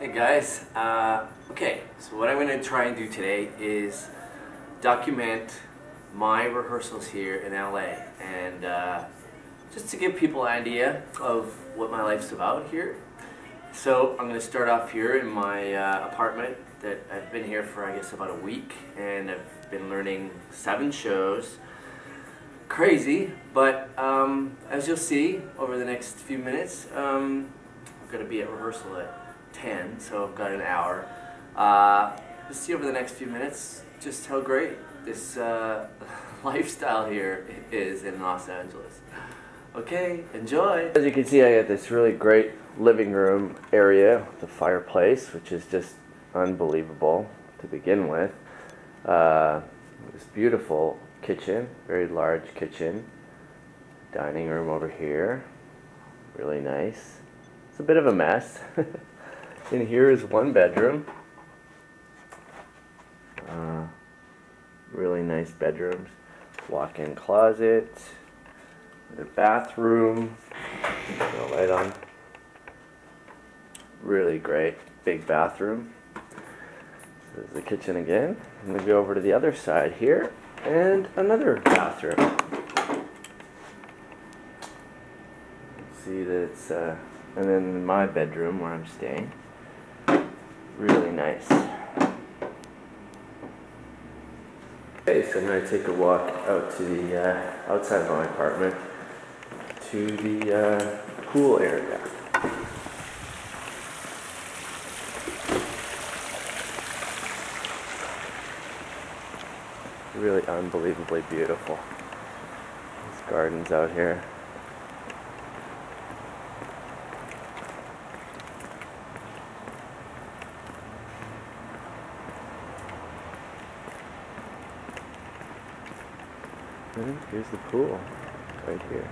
Hey guys, okay, so what I'm going to try and do today is document my rehearsals here in LA, and just to give people an idea of what my life's about here. So I'm going to start off here in my apartment that I've been here for, I guess, about a week, and I've been learning 7 shows. Crazy, but as you'll see over the next few minutes, I'm going to be at rehearsal at 10, so I've got an hour. Just see over the next few minutes just how great this lifestyle here is in Los Angeles. Okay, enjoy! As you can see, I got this really great living room area with a fireplace, which is just unbelievable to begin with. This beautiful kitchen, very large kitchen. Dining room over here, really nice. It's a bit of a mess. In here is one bedroom. Really nice bedrooms. Walk-in closet. The bathroom. Put a light on. Really great big bathroom. This is the kitchen again. I'm going to go over to the other side here and another bathroom. See that it's and then my bedroom where I'm staying. Really nice. Okay, so I'm going to take a walk out to the outside of my apartment to the pool area. Really unbelievably beautiful. There's gardens out here. And here's the pool, right here.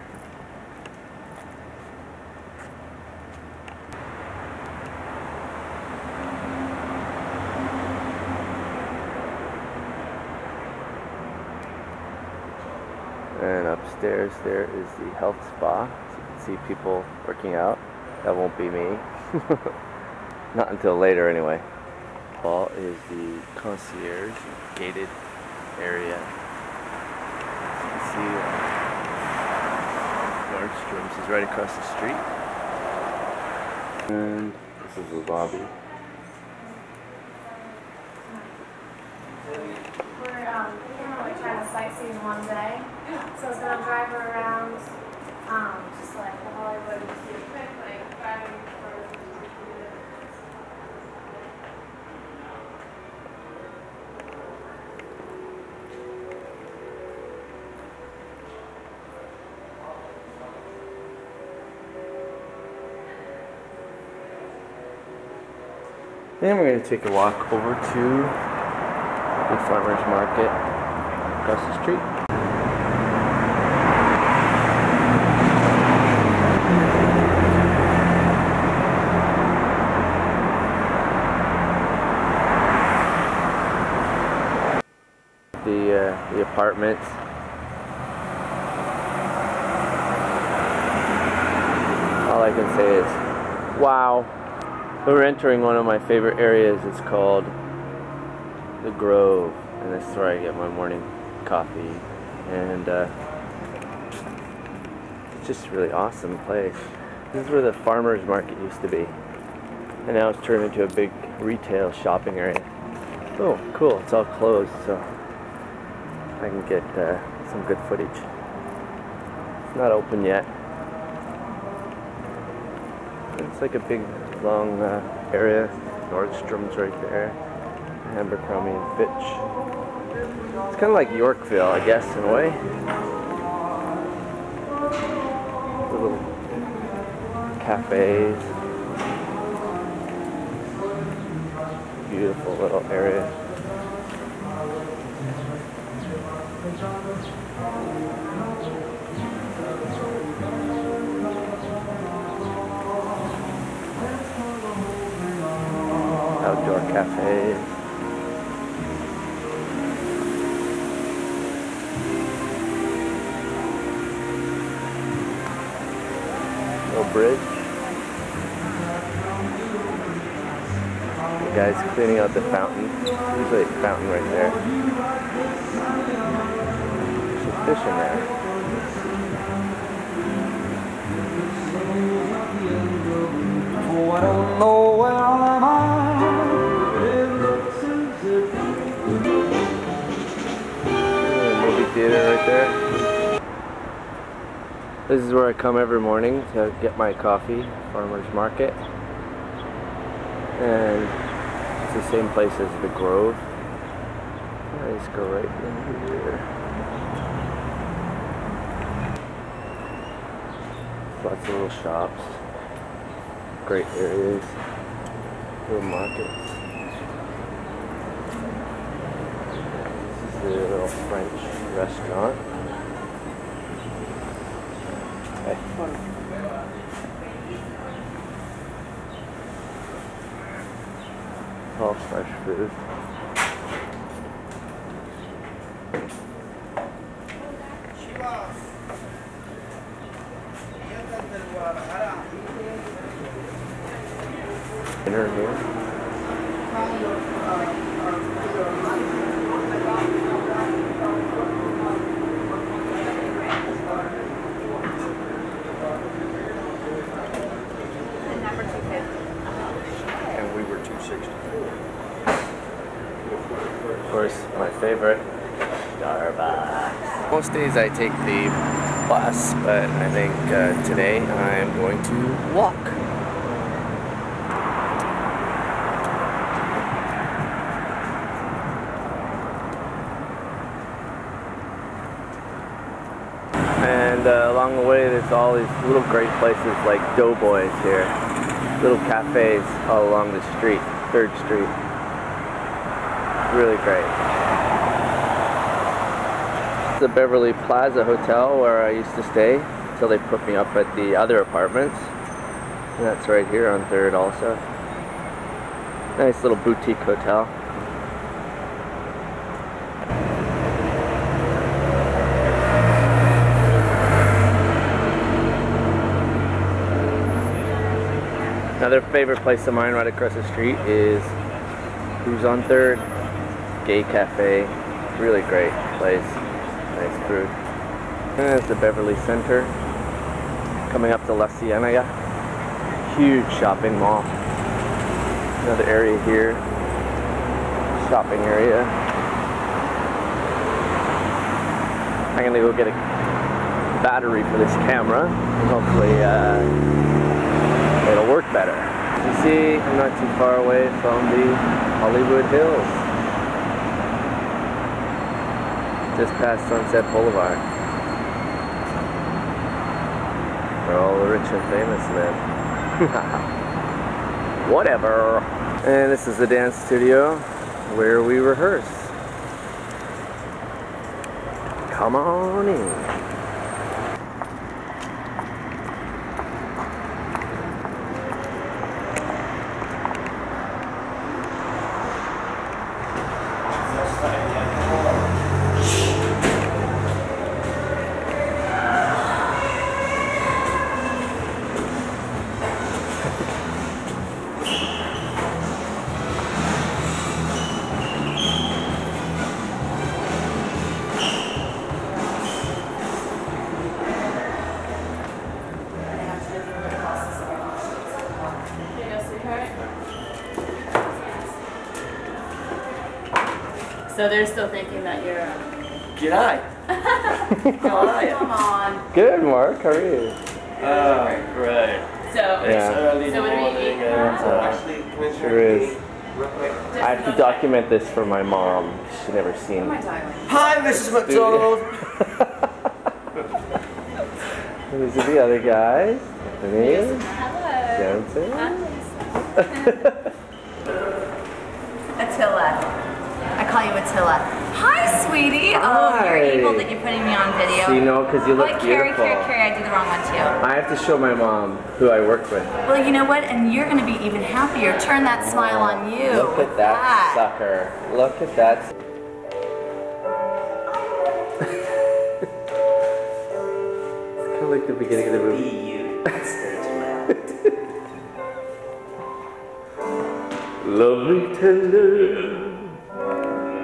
And upstairs there is the health spa, so you can see people working out. That won't be me. Not until later anyway. Paul is the concierge, gated area. See, Nordstrom's is right across the street. And this is the lobby. We're trying to sightsee in one day. So I was going to drive her around, just like the Hollywood and see a quick, like, driving for Then we're going to take a walk over to the farmer's market across the street. The apartments. All I can say is, wow. We're entering one of my favorite areas. It's called the Grove, and this is where I get my morning coffee. And it's just a really awesome place. This is where the farmer's market used to be, and now it's turned into a big retail shopping area. Oh, cool! It's all closed, so I can get some good footage. It's not open yet. It's like a big, long area. Nordstrom's right there. Abercrombie and Fitch. It's kind of like Yorkville, I guess, in a way. Little cafes. Beautiful little area. Outdoor cafes. Little bridge. Cleaning out the fountain. Usually a fountain right there. There's some fish in there. Oh, I don't know where I'm at. Movie theater right there. This is where I come every morning to get my coffee, farmer's market. And it's the same place as the Grove. Let's go right in here. Lots of little shops. Great areas. Little markets. This is the little French restaurant. Okay. All fresh food. Dinner here. And we were 260. Of course, my favorite, Starbucks. Most days I take the bus, but I think today I'm going to walk. And along the way there's all these little great places like Doughboys here. Little cafes all along the street, 3rd Street. Really great. It's the Beverly Plaza Hotel where I used to stay until they put me up at the other apartments. And that's right here on 3rd also. Nice little boutique hotel. Another favorite place of mine right across the street is Who's on 3rd? Gay Cafe. Really great place. Nice food. And there's the Beverly Center. Coming up to La Cienega. Huge shopping mall. Another area here. Shopping area. I'm gonna go get a battery for this camera and hopefully it'll work better. As you see, I'm not too far away from the Hollywood Hills. Just past Sunset Boulevard. Where all the rich and famous live. Whatever. And this is the dance studio where we rehearse. Come on in. So they're still thinking that you're G'day. How are you? Come on. Good, Mark. How are you? Great. So, Yeah. Early so what do we eat? Sure is. I have to document this for my mom. She's never seen it. Hi, Mrs. McDonald. These are the other guys. Denise, Hello. Johnson. Attila. I call you Attila. Hi, sweetie. Oh, Hi. you're evil that you're putting me on video. So you know, because you look Carrie, beautiful. Carrie, I did the wrong one too. I have to show my mom who I worked with. Well, you know what? And you're going to be even happier. Turn that smile on you. Look at that sucker. Look at that. It's kind of like the beginning of the movie. Love me tender,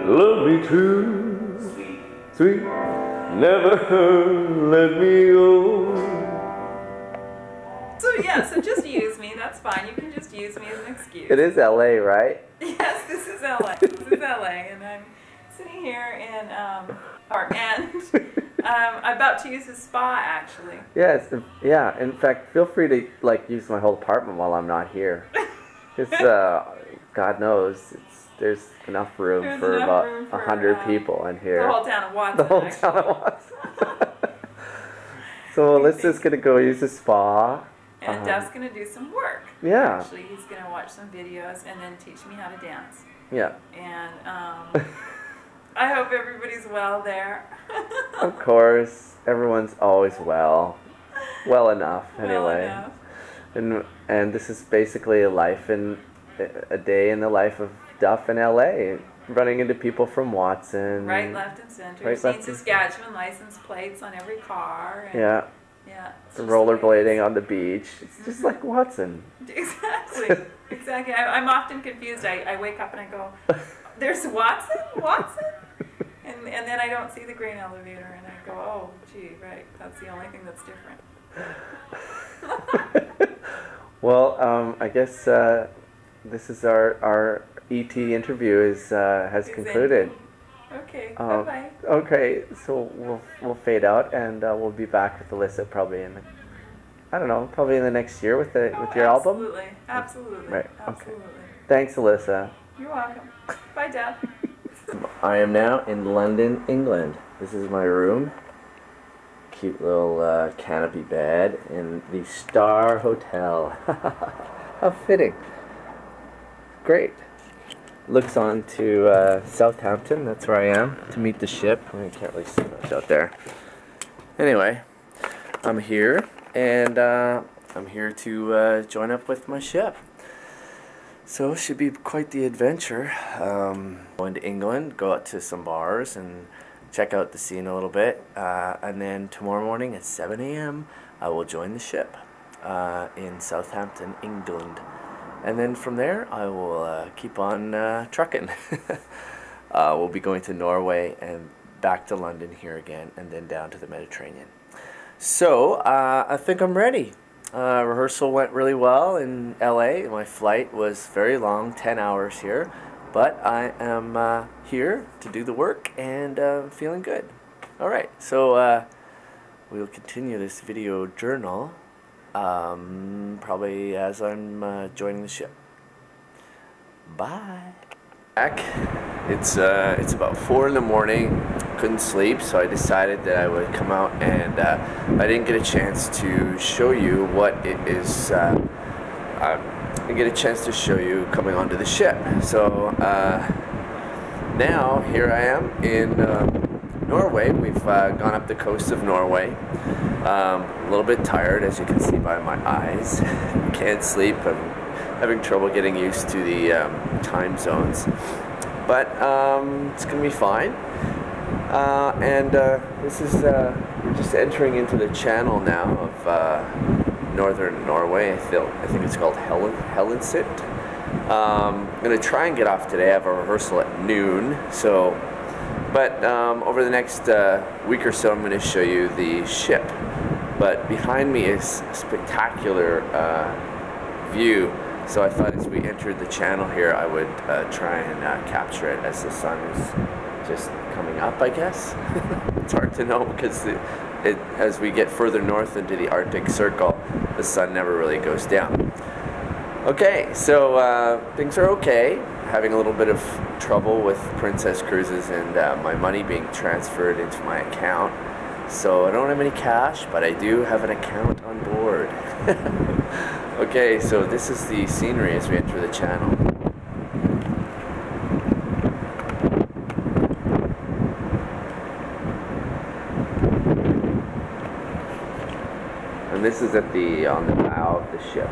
love me true, sweet, never let me go. So yeah, so just use me, that's fine. You can just use me as an excuse. It is LA, right? Yes, this is LA. This is LA, and I'm sitting here in, I'm about to use a spa actually. Yes, yeah. In fact, feel free to like use my whole apartment while I'm not here. It's God knows, there's enough room for about 100 people in here. The whole town of Watson. The whole town of Watson. So Alyssa's gonna go use a spa. And Duff's gonna do some work. Yeah. Actually, he's gonna watch some videos and then teach me how to dance. Yeah. And I hope everybody's well there. Of course, everyone's always well enough anyway. Well enough. And this is basically a day in the life of Duff in LA, running into people from Watson. Right, left, and center. Right, You've seen left, and Saskatchewan license plates on every car. And yeah. Yeah. Rollerblading on the beach. It's just like Watson. Exactly. Exactly. I'm often confused. I wake up and I go, there's Watson? Watson? And then I don't see the grain elevator and I go, oh, gee, right. That's the only thing that's different. Well, I guess this is our ET interview has concluded. Okay, bye-bye. Okay, so we'll fade out and we'll be back with Alyssa probably in the next year with your album. Absolutely. Right. Absolutely. Okay. Thanks, Alyssa. You're welcome. Bye, Dad. I am now in London, England. This is my room. Cute little canopy bed in the Star Hotel. How fitting. Great. Looks on to South Hampton. That's where I am to meet the ship. I can't really see much out there. Anyway, I'm here, and I'm here to join up with my ship. So it should be quite the adventure. Going to England, go out to some bars and check out the scene a little bit. And then tomorrow morning at 7 a.m. I will join the ship in South Hampton, England. And then from there, I will keep on trucking. We'll be going to Norway and back to London here again, and then down to the Mediterranean. So, I think I'm ready. Rehearsal went really well in LA. My flight was very long, 10 hours here. But I am here to do the work and feeling good. Alright, so we'll continue this video journal. Probably as I'm joining the ship. Bye. Back. It's about 4 in the morning. Couldn't sleep, so I decided that I would come out, and I didn't get a chance to show you what it is. I get a chance to show you coming onto the ship. So now here I am in Norway. We've gone up the coast of Norway. A little bit tired, as you can see by my eyes. Can't sleep. I'm having trouble getting used to the time zones, but it's gonna be fine. This is we're just entering into the channel now of northern Norway. I think it's called Hellensit. I'm gonna try and get off today. I have a rehearsal at noon, so. But over the next week or so, I'm going to show you the ship. But behind me is a spectacular view. So I thought as we entered the channel here, I would try and capture it as the sun is just coming up, I guess. It's hard to know because as we get further north into the Arctic Circle, the sun never really goes down. Okay, so things are okay. Having a little bit of trouble with Princess Cruises and my money being transferred into my account. So I don't have any cash, but I do have an account on board. Okay, so this is the scenery as we enter the channel. And this is at on the bow of the ship.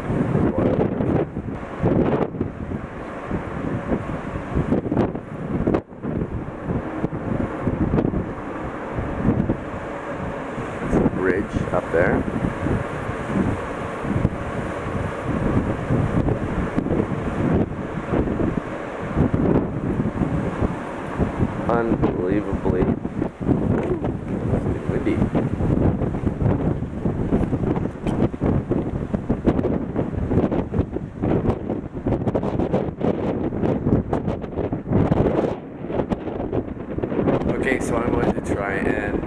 Up there. try and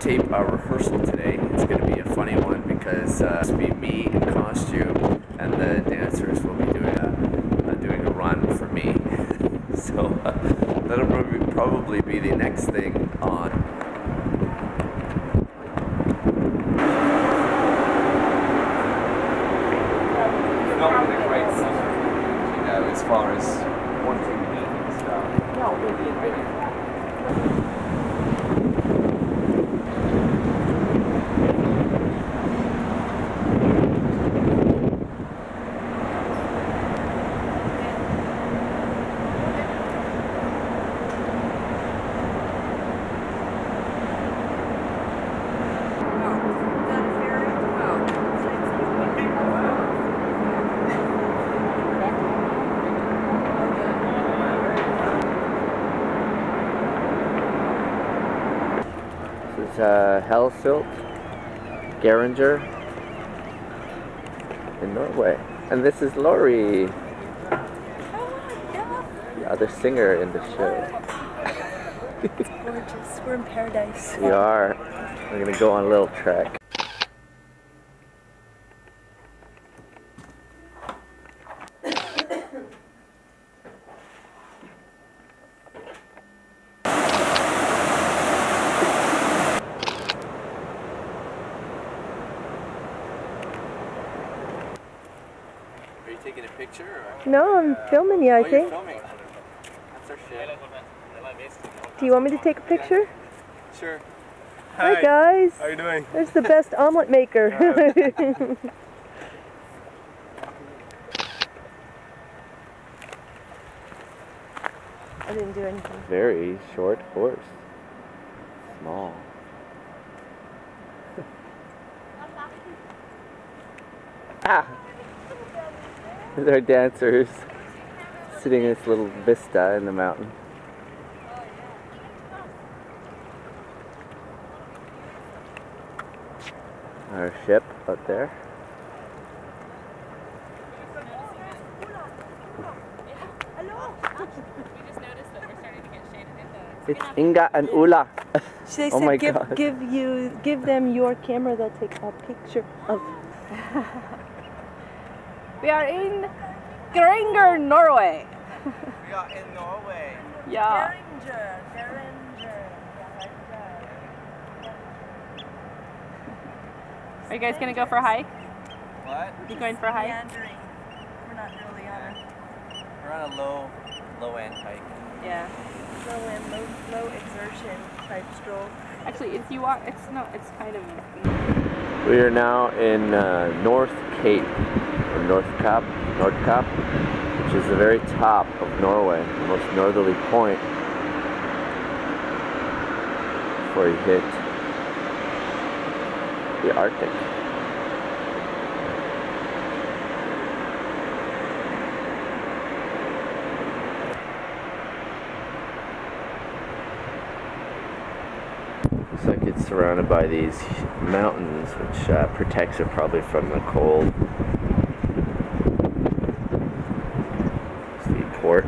tape our rehearsal today. It's going to be a funny one because it's going to be me in costume, and the dancers will be doing a run for me. So that'll probably be the next thing on. Not been a great summer, you know, as far as wanting to eat and stuff. No, Hellsilt, Geringer in Norway. And this is Laurie, the other singer in the show. It's gorgeous. We're in paradise. We are. We're gonna go on a little trek. Are you taking a picture? Or? No, I'm filming you, I think. You're filming. That's our shit. Do you want me to take a picture? Sure. Hi guys. How are you doing? There's the best omelet maker. I didn't do anything. Very short horse. Small. Ah! There's our dancers sitting in this little vista in the mountain. Our ship out there. It's Inga and Ula. They Oh my said God. give them your camera, they'll take a picture of. We are in Geringer, Norway. We are in Norway. Yeah. Are you guys gonna go for a hike? What? You going for a hike? We're not really on We're on a low end hike. Yeah. a low exertion type stroll. Actually, if you are, it's kind of. We are now in North Cape, or Nordkapp, which is the very top of Norway, the most northerly point before you hit the Arctic. Looks like it's surrounded by these mountains, which protects it probably from the cold. It's the port.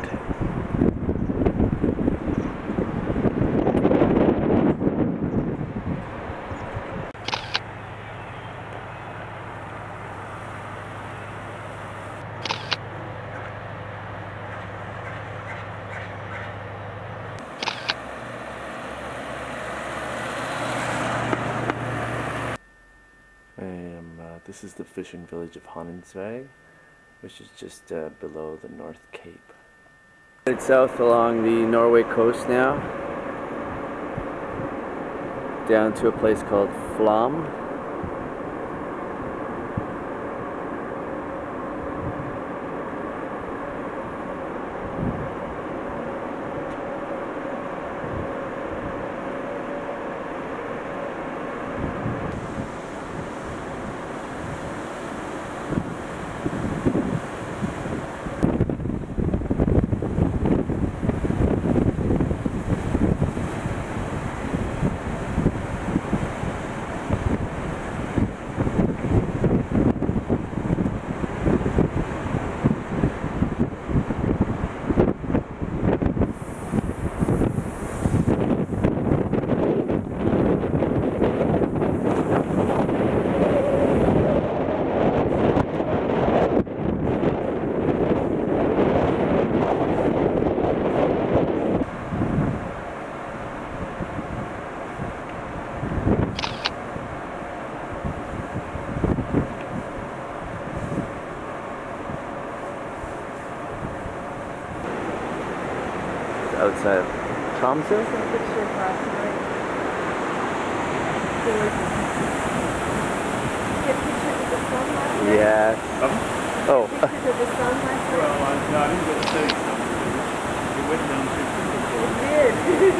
This is the fishing village of Honningsvåg, which is just below the North Cape. Headed south along the Norway coast now, down to a place called Flam. Tromsø? There's a picture for us tonight. There was get pictures of the sun last night. Yes. Oh. Pictures of the sun last night. Well, no, I didn't get to see something. It went down to It did.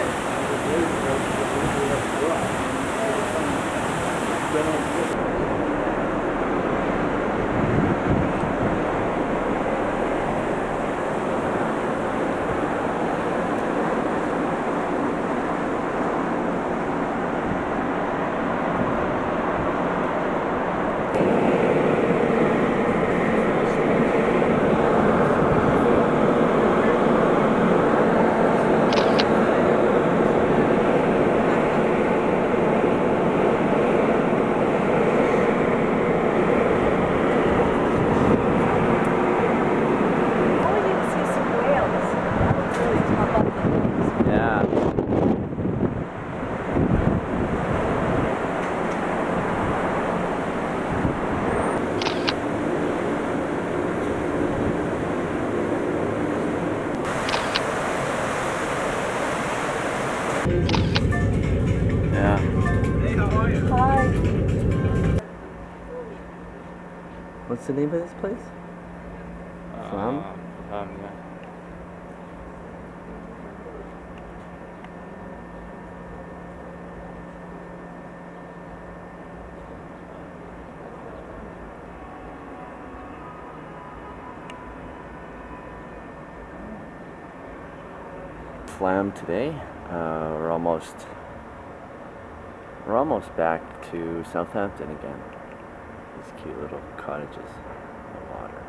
Yeah. Hey, how are you? Hi. What's the name of this place? Flam? Yeah. Flam today. We're almost back to South Hampton again. These cute little cottages on the water.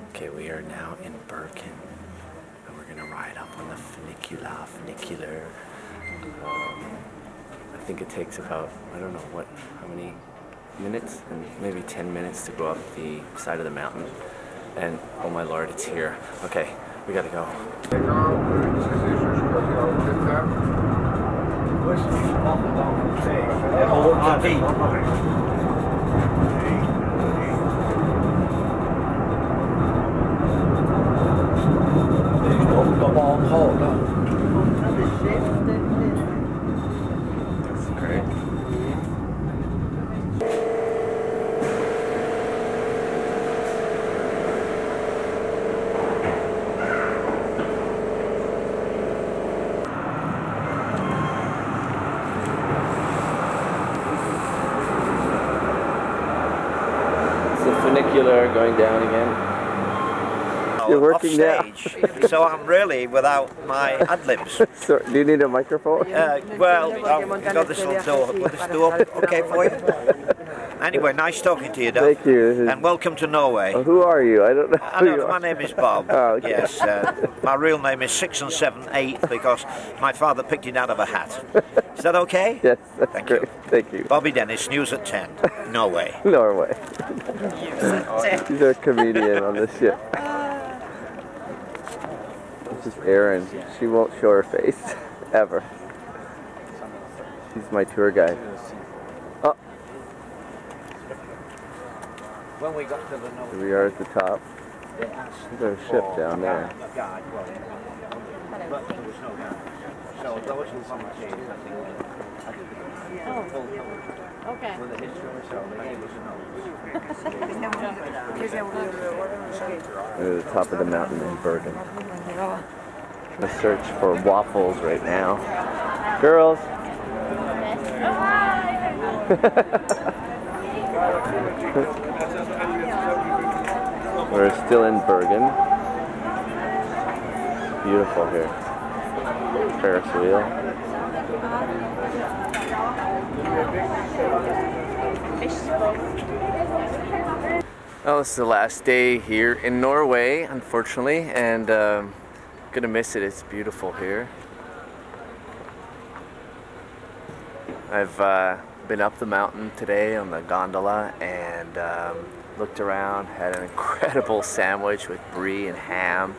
Okay, we are now in Bergen, and we're gonna ride up on the funicular. I think it takes about, I don't know how many minutes, and maybe 10 minutes to go up the side of the mountain. And oh my lord, it's here. Okay, we gotta go. That's great. It's the funicular going down again. You're working now. So I'm really without my ad-libs. So, do you need a microphone? Well, I've got this one door. Will this do okay for you? Anyway, nice talking to you, Doug. Thank you. And welcome to Norway. Who are you? I don't know. I know, my name is Bob. Oh, okay. Yes, my real name is 6 and 7 8 because my father picked it out of a hat. Is that okay? Yes, that's Thank great. you. Thank you. Bobby Dennis, News at 10, Norway. Norway. He's a comedian on this ship. This is Erin. She won't show her face, ever. She's my tour guide. Oh. When we got to the Norway, Here we are at the top. There's our ship down there. But there was no guide. So those who volunteered, I think, Okay. with the history or so, they gave us a note. We're at the top of the mountain in Bergen. Let's search for waffles right now. Girls! We're still in Bergen. Beautiful here. Ferris wheel. Well, this is the last day here in Norway, unfortunately, and gonna miss it. It's beautiful here. I've been up the mountain today on the gondola and looked around, had an incredible sandwich with brie and ham.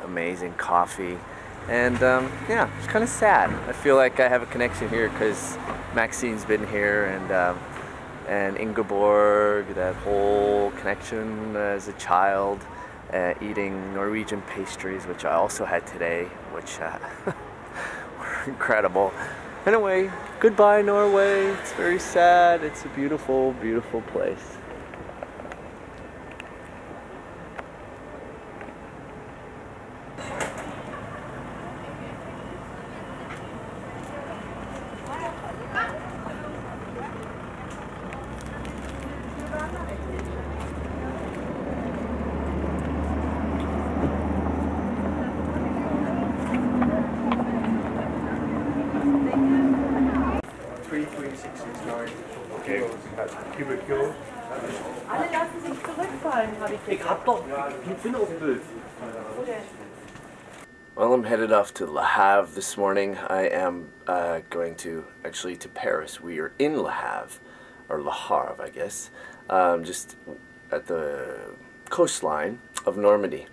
Amazing coffee. And yeah, it's kind of sad. I feel like I have a connection here because Maxine's been here, and Ingeborg, that whole connection as a child, eating Norwegian pastries, which I also had today, which were incredible. Anyway, goodbye Norway. It's very sad. It's a beautiful, beautiful place. Well, I'm headed off to Le Havre this morning. I am going to Paris. We are in Le Havre, or Le Havre, I guess, just at the coastline of Normandy.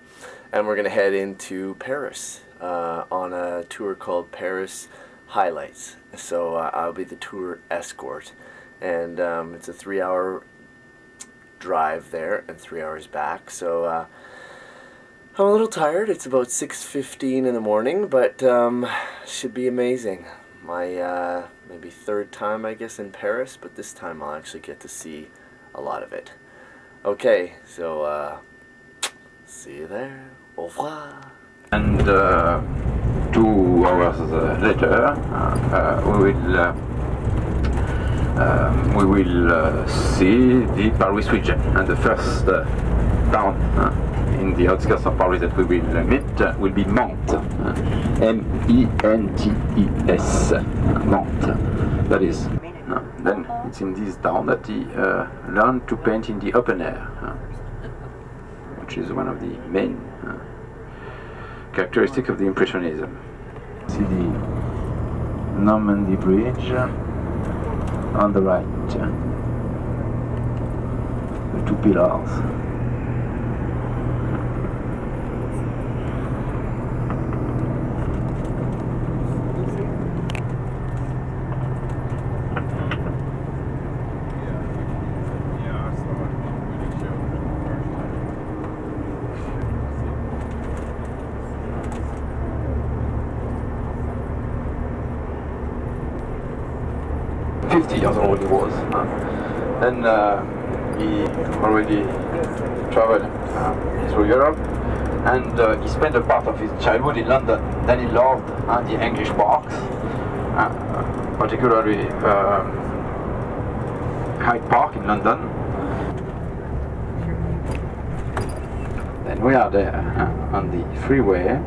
And we're going to head into Paris on a tour called Paris Highlights. So I'll be the tour escort. And it's a 3-hour drive there and 3 hours back. So I'm a little tired. It's about 6:15 in the morning, but should be amazing. My maybe third time, I guess, in Paris, but this time I'll actually get to see a lot of it. Okay, so see you there. Au revoir. And 2 hours later, we will see the Paris region, and the first town in the outskirts of Paris that we will meet will be Mantes, M-E-N-T-E-S, Mantes. That is, then it's in this town that he learned to paint in the open air, which is one of the main characteristics of the Impressionism. See the Normandy Bridge on the right, the 2 pillars. Years old he was, and he already traveled through Europe, and he spent a part of his childhood in London. Then he loved the English parks, particularly Hyde Park in London. Then we are there on the freeway.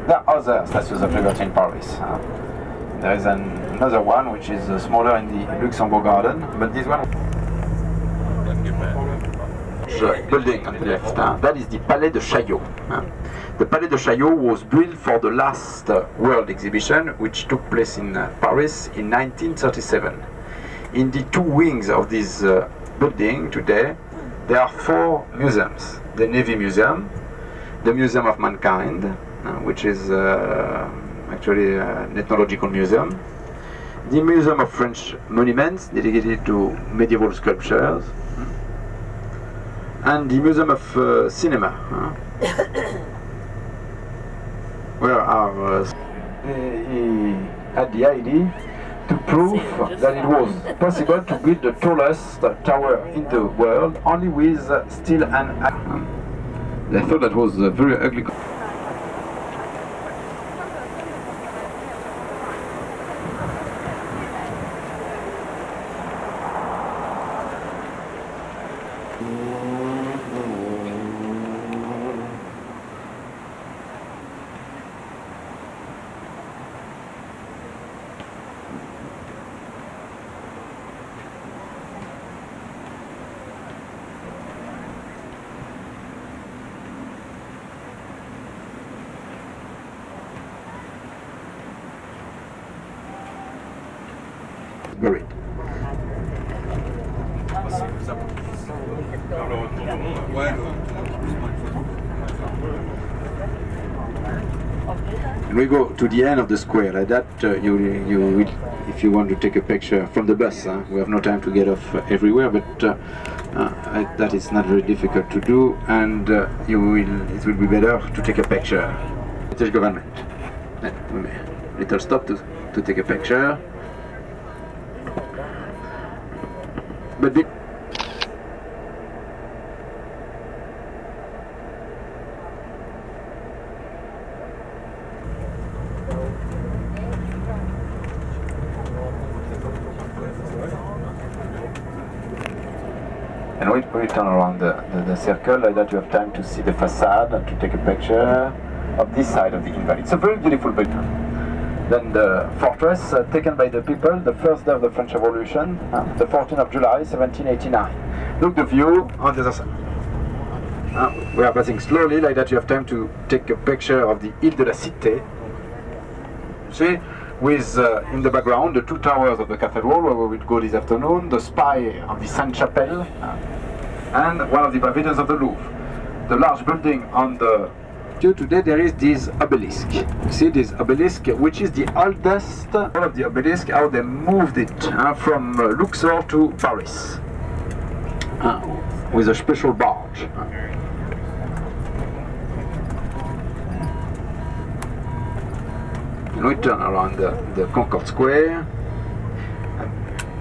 There are other statues of liberty in Paris. There is another one which is smaller in the Luxembourg Garden, but this one building on the left, that is the Palais de Chaillot. The Palais de Chaillot was built for the last World Exhibition, which took place in Paris in 1937. In the 2 wings of this building today, there are 4 museums. The Navy Museum, the Museum of Mankind, which is actually an ethnological museum, the Museum of French Monuments, dedicated to medieval sculptures, and the Museum of Cinema, where he had the idea to prove that it was possible to build the tallest tower in the world only with steel and iron. They thought that was very ugly. Buried. And we go to the end of the square like that. You will, if you want to take a picture from the bus. We have no time to get off everywhere, but that is not very difficult to do, and it will be better to take a picture. British government. Little stop to take a picture. But and we turn around the circle like that. You have time to see the facade and to take a picture of this side of the Invalid. It's a very beautiful building. Then the fortress taken by the people the first day of the French Revolution, the 14th of July 1789. Look the view on the other side. We are passing slowly like that. You have time to take a picture of the Ile de la Cité. See, with in the background the two towers of the cathedral where we will go this afternoon, the spire of the Sainte-Chapelle, and one of the pavilions of the Louvre. The large building on the today there is this obelisk. See this obelisk, which is the oldest one of the obelisk, how they moved it from Luxor to Paris with a special barge. And we turn around the Concorde Square.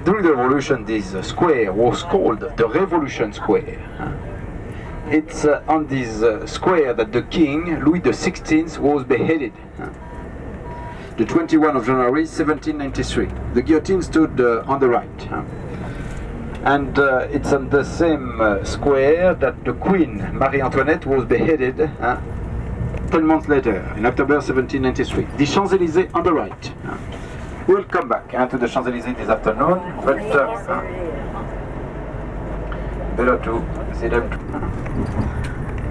During the Revolution, this square was called the Revolution Square. It's on this square that the king, Louis XVI, was beheaded. The 21st of January 1793. The guillotine stood on the right. And it's on the same square that the Queen, Marie Antoinette, was beheaded 10 months later, in October 1793. The Champs-Élysées on the right. We'll come back to the Champs-Élysées this afternoon, but better to see them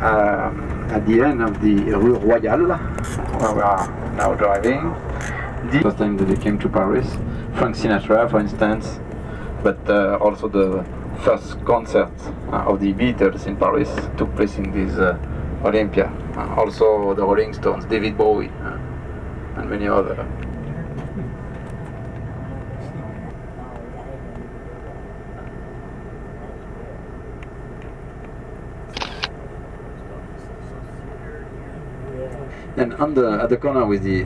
at the end of the Rue Royale, where we are now driving. The first time that they came to Paris, Frank Sinatra, for instance, but also the first concert of the Beatles in Paris took place in this Olympia. Also the Rolling Stones, David Bowie, and many others. And at the corner with the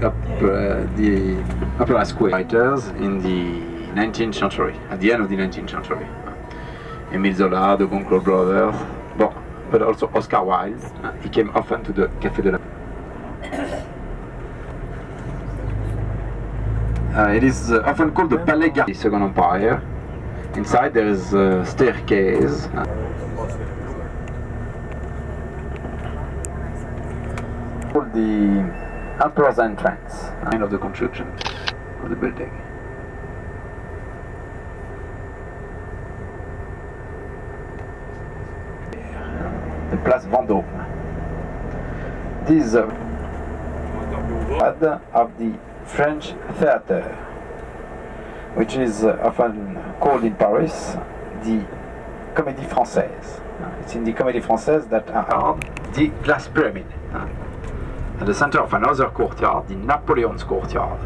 Opera Square writers in the 19th century, at the end of the 19th century. Émile Zola, the Goncourt brothers, but also Oscar Wilde. He came often to the Café de la... it is often called the Palais Garnier, the Second Empire. Inside there is a staircase. Called the Emperor's Entrance, end of the construction of the building. The Place Vendôme. This is of the French theatre, which is often called in Paris the Comédie Française. It's in the Comédie Française that are the glass pyramid. At the center of another courtyard, the Napoleon's courtyard.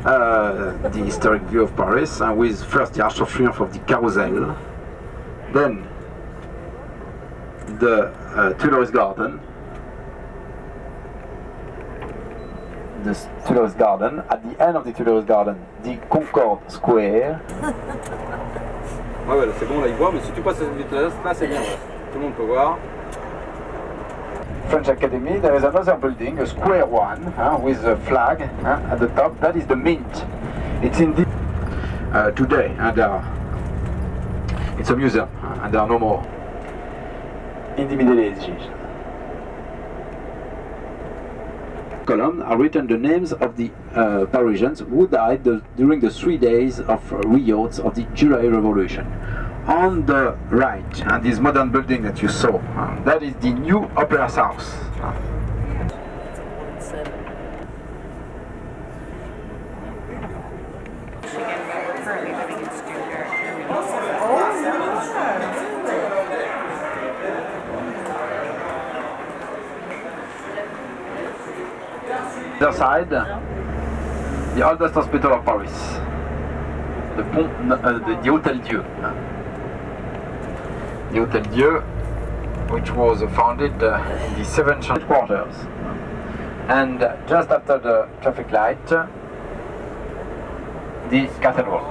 The historic view of Paris, with first the Arch of Triumph of the Carousel, then the Tuileries Garden, at the end of the Tuileries Garden, the Concorde Square. Ouais, ouais, c'est bon, là, il voit, mais si tu passes à cette vitesse, là, c'est bien. Tout le monde peut voir. French Academy, there is another building, a square one, with a flag at the top. That is the Mint. It's in the... today, it's a museum, and there are no more. In the Middle Ages. Column are written the names of the Parisians who died during the 3 days of riots of the July Revolution. On the right, and this modern building that you saw, that is the new Opera House. other side, the oldest hospital of Paris, the Hôtel Dieu. The Hôtel Dieu, which was founded in the 7th century quarters. And just after the traffic light, the cathedral.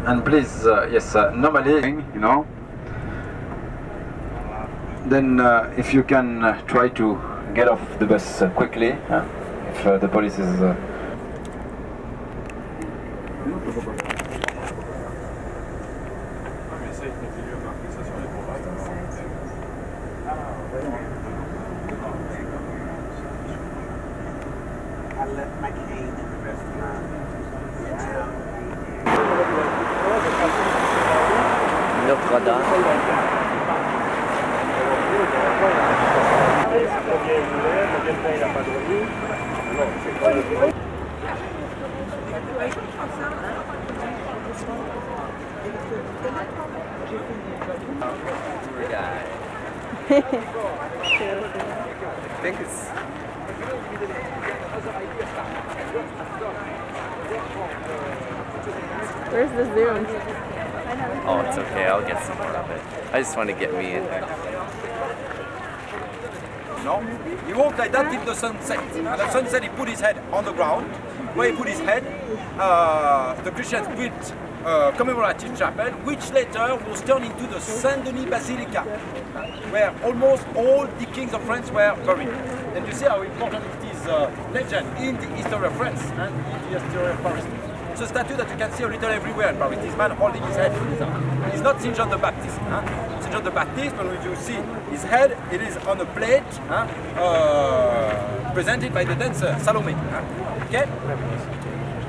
And please, yes, normally, you know, then if you can try to get off the bus quickly, if the police is... I think it's... Where's the zoom? Oh, it's okay. I'll get some more of it. I just want to get me in there. No? He walked like that till the sunset. And at sunset he put his head on the ground. Where he put his head, the Christians built a commemorative chapel, which later was turned into the Saint-Denis Basilica, where almost all the kings of France were buried. And you see how important it is legend in the history of France and in the history of Paris. It's a statue that you can see a little everywhere in Paris. This man holding his head. He's not St. John the Baptist. St. John the Baptist, when you see his head, it is on a plate presented by the dancer Salome. Okay?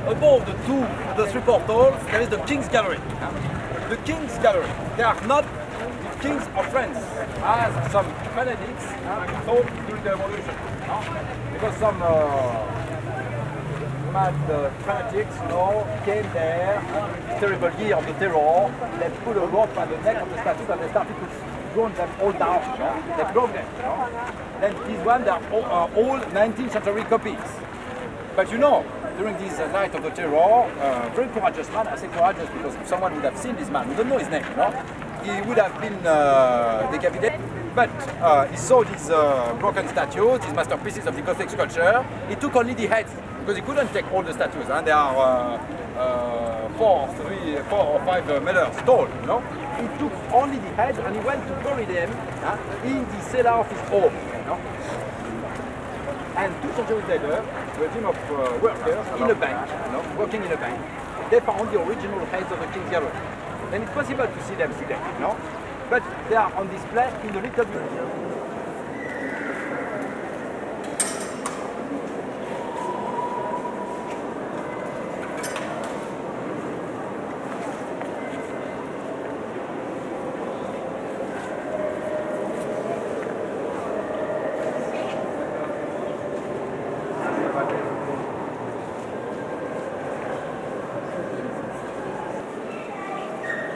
Above the three portals, there is the King's Gallery. The King's Gallery. They are not the kings of France, as some fanatics thought during the Revolution. Because some mad fanatics, you know, came there, terrible year of the terror, they put a rope at the neck of the statue and they started to drown them all down. They broke them. Then these ones are all 19th century copies. But you know, during this night of the terror, very courageous man, I say courageous because if someone would have seen this man, we don't know his name, you know, he would have been decapitated. But he saw these broken statues, these masterpieces of the Gothic sculpture. He took only the heads, because he couldn't take all the statues, and they are 4 or 5 meters tall, you know. He took only the heads and he went to bury them in the cellar of his home, you know. And 2 centuries later, a team of workers in a bank, you know, working in a bank, they found the original heads of the King's Gallery. And it's possible to see them today, you know, but they are on display in the little museum.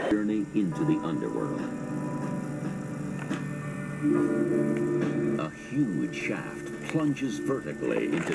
Journey into the underworld. A huge shaft plunges vertically into...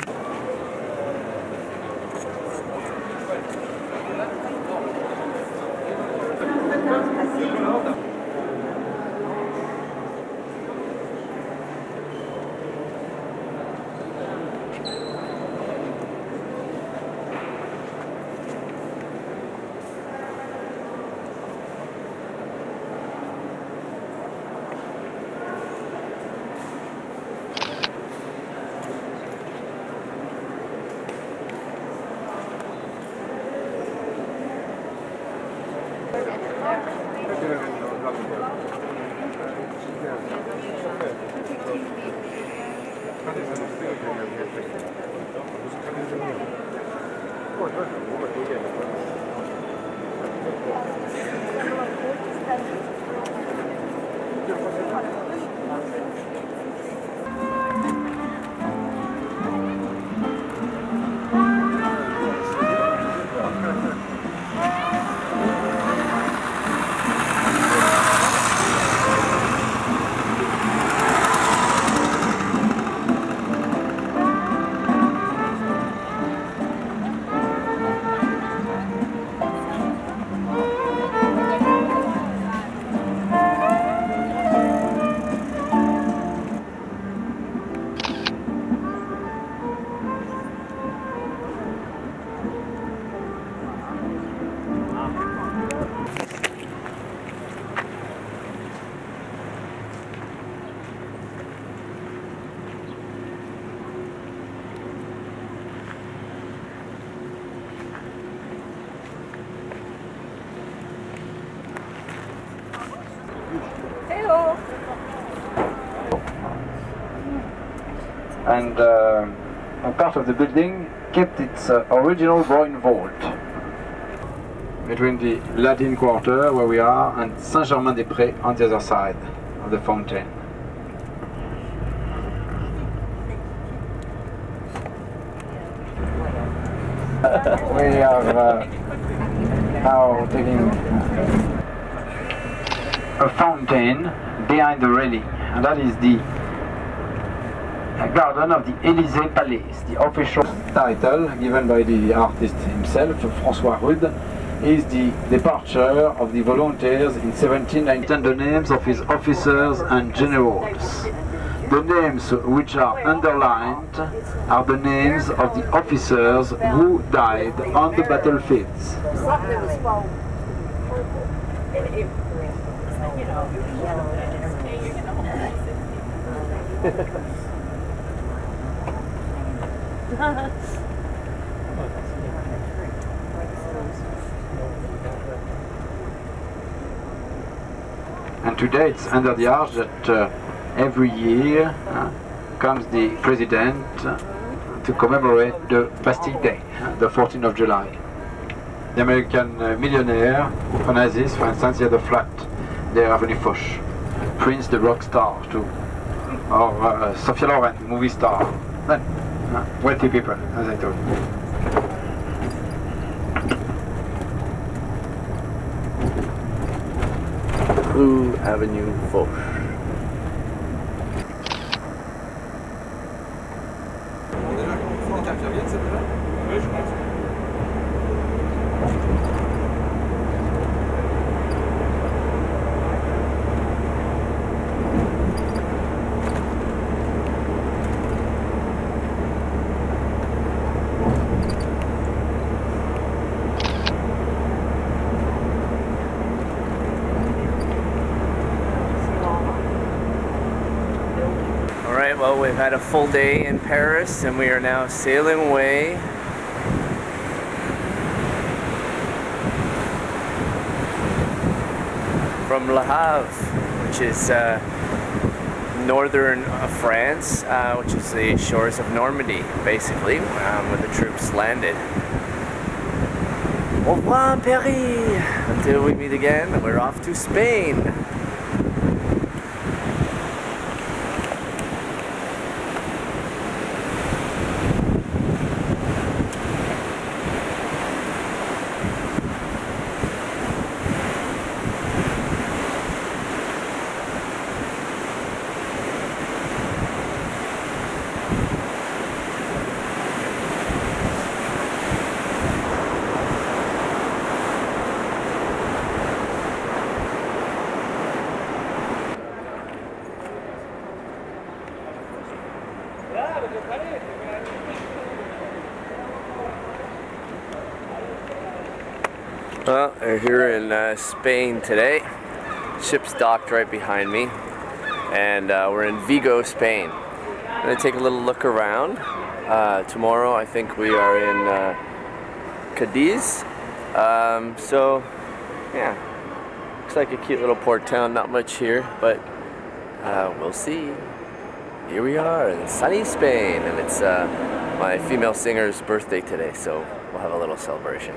Hello. And a part of the building kept its original groin vault between the Latin Quarter, where we are, and Saint-Germain-des-Prés on the other side of the fountain. We are now taking a fountain behind the railing, and that is the garden of the Élysée Palace. The official title given by the artist himself, François Rude, is the departure of the volunteers in 1719. The names of his officers and generals. The names which are underlined are the names of the officers who died on the battlefields. And today it's under the arch that every year comes the president to commemorate the Bastille Day, the 14th of July. The American millionaire Onassis, for instance, he had a flat there, Avenue Foch. Prince, the rock star, too. Or Sophia Loren, the movie star. Then, wealthy people, as I told you. Blue Avenue Foch. Well, we've had a full day in Paris and we are now sailing away from Le Havre, which is northern France, which is the shores of Normandy, basically, where the troops landed. Au revoir, Paris! Until we meet again, we're off to Spain. Well, we're here in Spain today. Ship's docked right behind me, and we're in Vigo, Spain. I'm going to take a little look around. Tomorrow I think we are in Cadiz. So, yeah, looks like a cute little port town, not much here, but we'll see. Here we are in sunny Spain, and it's my female singer's birthday today, so we'll have a little celebration.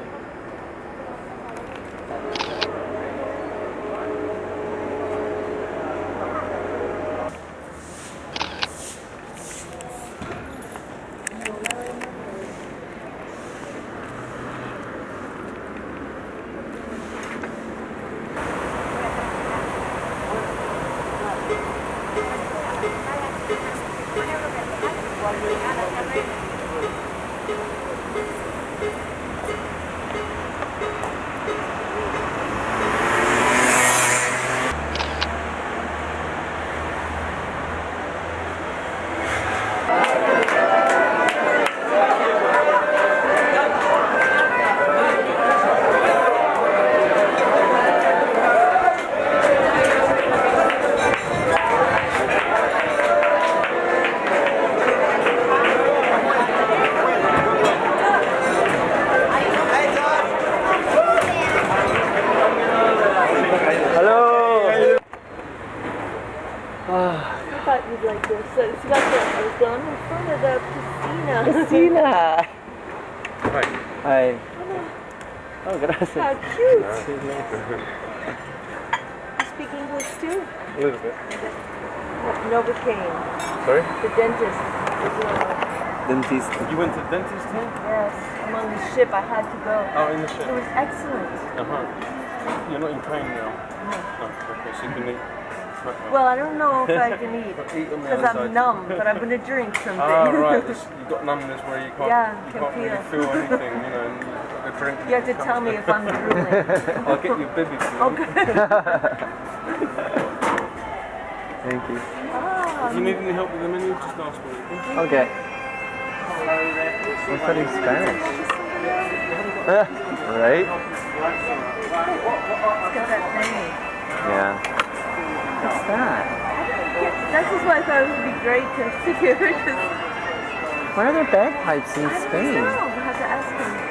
I thought you'd like this. So it's got the, I was going in front of the piscina. Piscina! Hi. Oh, gracias. How cute! You speak English too? A little bit. Novocaine. Sorry? The dentist. Dentist. You went to the dentist too? Yes, I'm on the ship. I had to go. Oh, in the ship? It was excellent. You're not in pain now? No. Okay, so you can eat. Well, I don't know if I can eat because I'm numb, but I'm going to drink something. Oh, right. You've got numbness where you can't, yeah, you can't really feel anything, you know, and a drink. You have to tell me if I'm drooling. I'll get you a bib if you want. Okay. Thank you. If you need any help with the menu, just ask for it. Okay. We're studying Spanish. Right? It's got that thing. Yeah. What's that? That's just why I thought it would be great to hear. Why are there bagpipes in I Spain? don't know. We'll have to ask him.